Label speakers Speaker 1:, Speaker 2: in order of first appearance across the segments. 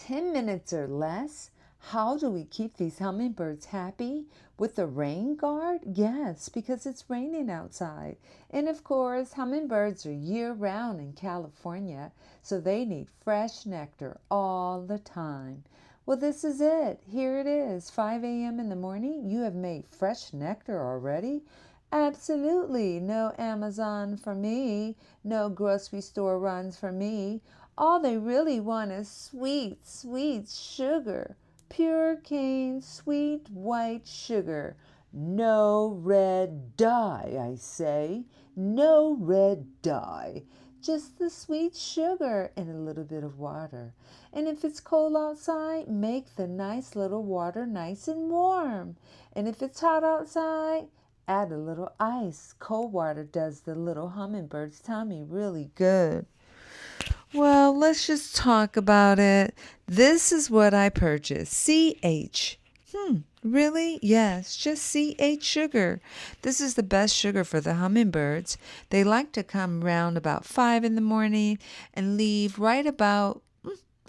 Speaker 1: 10 minutes or less. How do we keep these hummingbirds happy? With the rain guard? Yes, because it's raining outside. And of course, hummingbirds are year-round in California, so they need fresh nectar all the time. Well, this is it. Here it is, 5 a.m. in the morning. You have made fresh nectar already? Absolutely. No Amazon for me. No grocery store runs for me. All they really want is sweet, sweet sugar. Pure cane, sweet white sugar. No red dye, I say. No red dye. Just the sweet sugar and a little bit of water. And if it's cold outside, make the nice little water nice and warm. And if it's hot outside, add a little ice. Cold water does the little hummingbird's tummy really good. Well, let's just talk about it. This is what I purchased. CH. Really? Yes, just CH sugar. This is the best sugar for the hummingbirds. They like to come round about 5 in the morning and leave right about,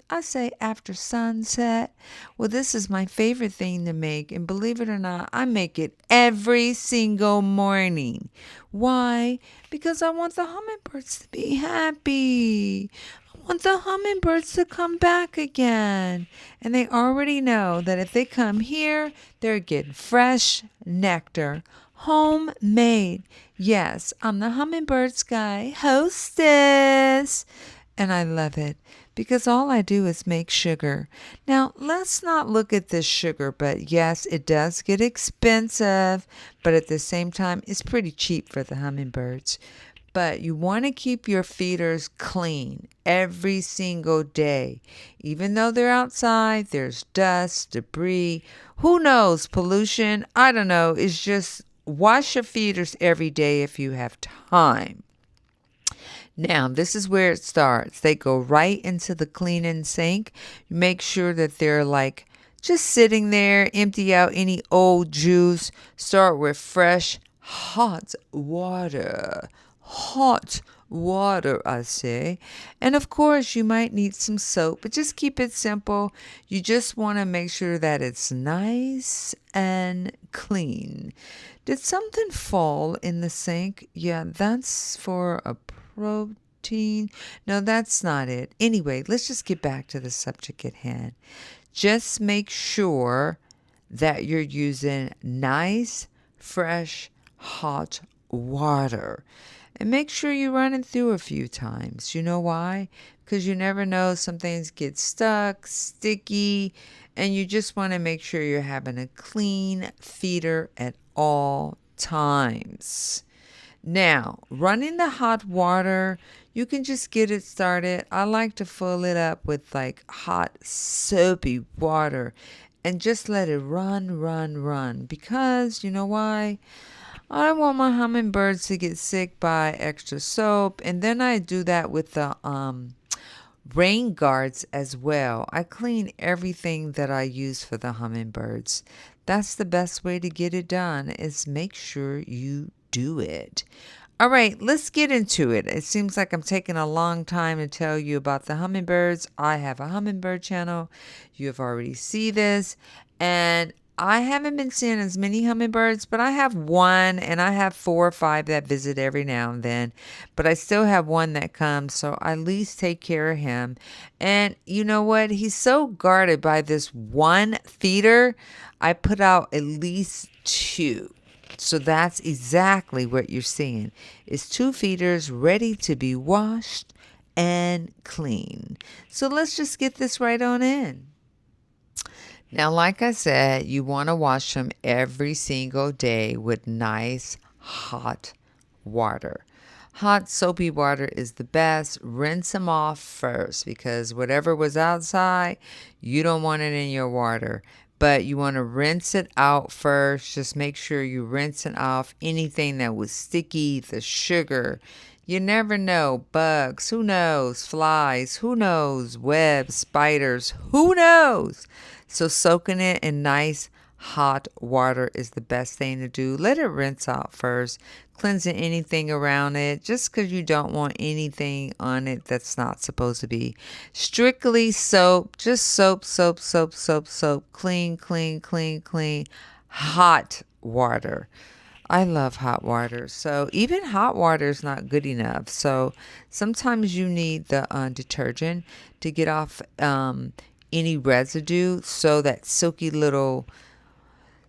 Speaker 1: I say, after sunset. Well, this is my favorite thing to make, and believe it or not, I make it every single morning. Why? Because I want the hummingbirds to be happy. I want the hummingbirds to come back again. And they already know that if they come here, they're getting fresh nectar, homemade. Yes, I'm the hummingbird sky hostess. And I love it because all I do is make sugar. Now, let's not look at this sugar, but yes, it does get expensive, but at the same time, it's pretty cheap for the hummingbirds. But you want to keep your feeders clean every single day. Even though they're outside, there's dust, debris, who knows, pollution, I don't know. It's just wash your feeders every day if you have time. Now, this is where it starts. They go right into the cleaning sink. Make sure that they're like just sitting there, empty out any old juice. Start with fresh, hot water. Hot water, I say. And of course, you might need some soap, but just keep it simple. You just want to make sure that it's nice and clean. Did something fall in the sink? Yeah, that's for a protein. No, that's not it. Anyway, let's just get back to the subject at hand. Just make sure that you're using nice, fresh, hot water. And make sure you run it through a few times. You know why? Because you never know, some things get stuck, sticky, and you just want to make sure you're having a clean feeder at all times. Now, running the hot water, you can just get it started. I like to fill it up with like hot soapy water and just let it run. Because you know why? I don't want my hummingbirds to get sick by extra soap. And then I do that with the rain guards as well. I clean everything that I use for the hummingbirds. That's the best way to get it done, is make sure you do it. All right, let's get into it. It seems like I'm taking a long time to tell you about the hummingbirds. I have a hummingbird channel. You have already seen this. And I haven't been seeing as many hummingbirds, but I have one, and I have 4 or 5 that visit every now and then. But I still have one that comes, so I at least take care of him. And you know what? He's so guarded by this one feeder. I put out at least 2. So that's exactly what you're seeing. It's 2 feeders ready to be washed and clean. So let's just get this right on in. Now, like I said, you want to wash them every single day with nice hot water. Hot soapy water is the best. Rinse them off first, because whatever was outside, you don't want it in your water. But you want to rinse it out first. Just make sure you rinse it off anything that was sticky, the sugar. You never know. Bugs, who knows? Flies, who knows? Webs, spiders, who knows? So soaking it in nice
Speaker 2: hot water is the best thing to do. Let it rinse out first, cleansing anything around it, just because you don't want anything on it that's not supposed to be. Strictly soap, just soap, soap, soap, soap, soap, clean, clean, clean, clean, hot water. I love hot water. So even hot water is not good enough. So sometimes you need the detergent to get off any residue, so that silky little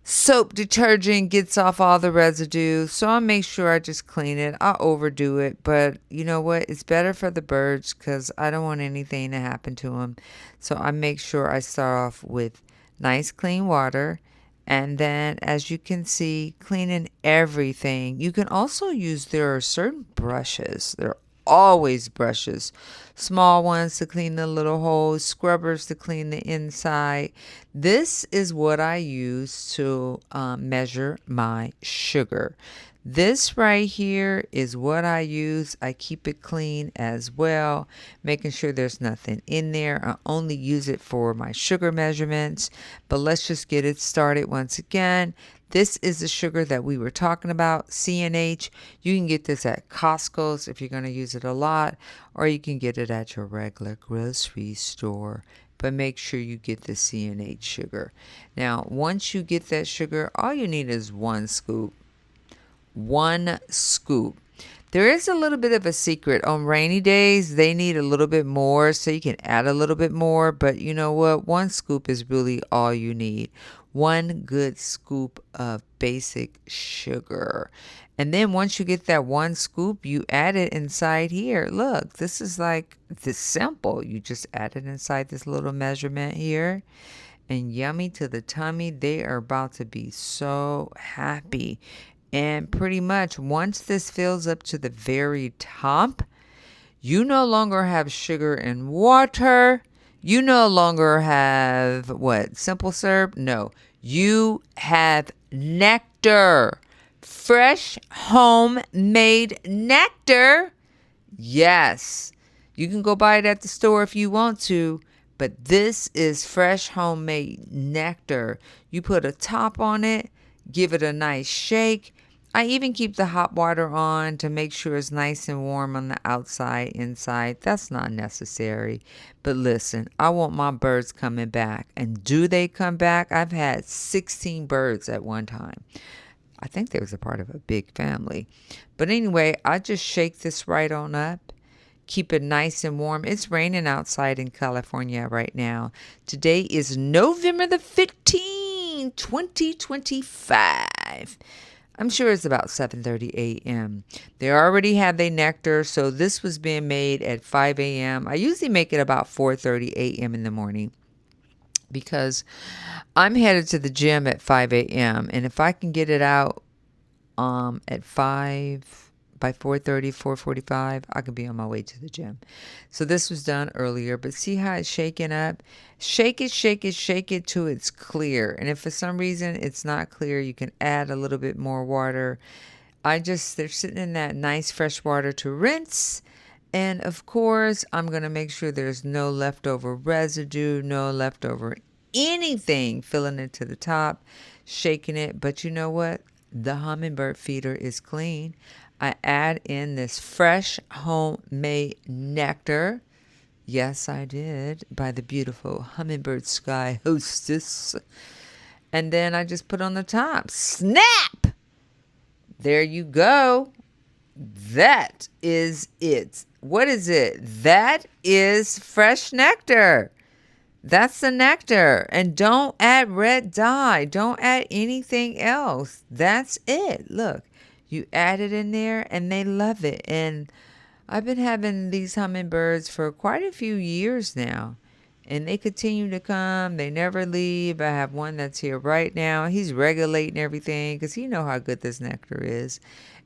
Speaker 2: soap detergent gets off all the residue. So I make sure I just clean it. I overdo it, but you know what? It's better for the birds because I don't want anything to happen to them. So I make sure I start off with nice clean water. And then, as you can see, cleaning everything. You can also use, there are certain brushes. There are always brushes. Small ones to clean the little holes, scrubbers to clean the inside. This is what I use to measure my sugar. This right here is what I use. I keep it clean as well, making sure there's nothing in there. I only use it for my sugar measurements. But let's just get it started once again. This is the sugar that we were talking about, CNH. You can get this at Costco's if you're going to use it a lot, or you can get it at your regular grocery store. But make sure you get the CNH sugar. Now, once you get that sugar, all you need is 1 scoop. 1 scoop. There is a little bit of a secret. On rainy days, they need a little bit more, so you can add a little bit more. But you know what? 1 scoop is really all you need. 1 good scoop of basic sugar. And then once you get that 1 scoop, you add it inside here. Look, this is like this simple. You just add it inside this little measurement here. And yummy to the tummy. They are about to be so happy. And pretty much once this fills up to the very top, you no longer have sugar and water. You no longer have what? Simple syrup? No. You have nectar. Fresh homemade nectar. Yes. You can go buy it at the store if you want to, but this is fresh homemade nectar. You put a top on it, give it a nice shake. I even keep the hot water on to make sure it's nice and warm on the outside, inside. That's not necessary. But listen, I want my birds coming back. And do they come back? I've had 16 birds at one time. I think they was a part of a big family. But anyway, I just shake this right on up. Keep it nice and warm. It's raining outside in California right now. Today is November the 15th, 2025. I'm sure it's about 7:30 a.m. They already have their nectar, so this was being made at 5 a.m. I usually make it about 4:30 a.m. in the morning because I'm headed to the gym at 5 a.m. And if I can get it out at 5 by 4:30, 4:45, I could be on my way to the gym. So this was done earlier, but see how it's shaking up? Shake it, shake it, shake it till it's clear. And if for some reason it's not clear, you can add a little bit more water. They're sitting in that nice fresh water to rinse. And of course, I'm going to make sure there's no leftover residue, no leftover anything filling it to the top, shaking it. But you know what? The hummingbird feeder is clean. I add in this fresh homemade nectar. Yes, I did, by the beautiful Hummingbird Sky Hostess. And then I just put on the top. Snap! There you go. That is it. What is it? That is fresh nectar. That's the nectar. And don't add red dye. Don't add anything else. That's it. Look, you add it in there and they love it. And I've been having these hummingbirds for quite a few years now. And they continue to come. They never leave. I have one that's here right now. He's regulating everything because he knows how good this nectar is.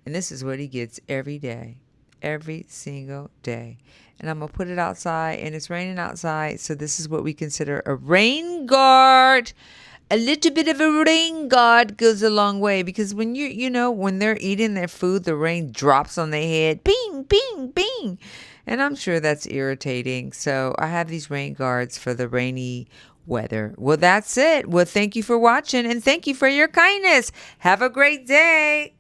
Speaker 2: And this is what he gets every day. Every single day. And I'm going to put it outside. And it's raining outside. So this is what we consider a rain guard. A little bit of a rain guard goes a long way. Because when when they're eating their food, the rain drops on their head. Bing, bing, bing. And I'm sure that's irritating. So I have these rain guards for the rainy weather. Well, that's it. Well, thank you for watching and thank you for your kindness. Have a great day.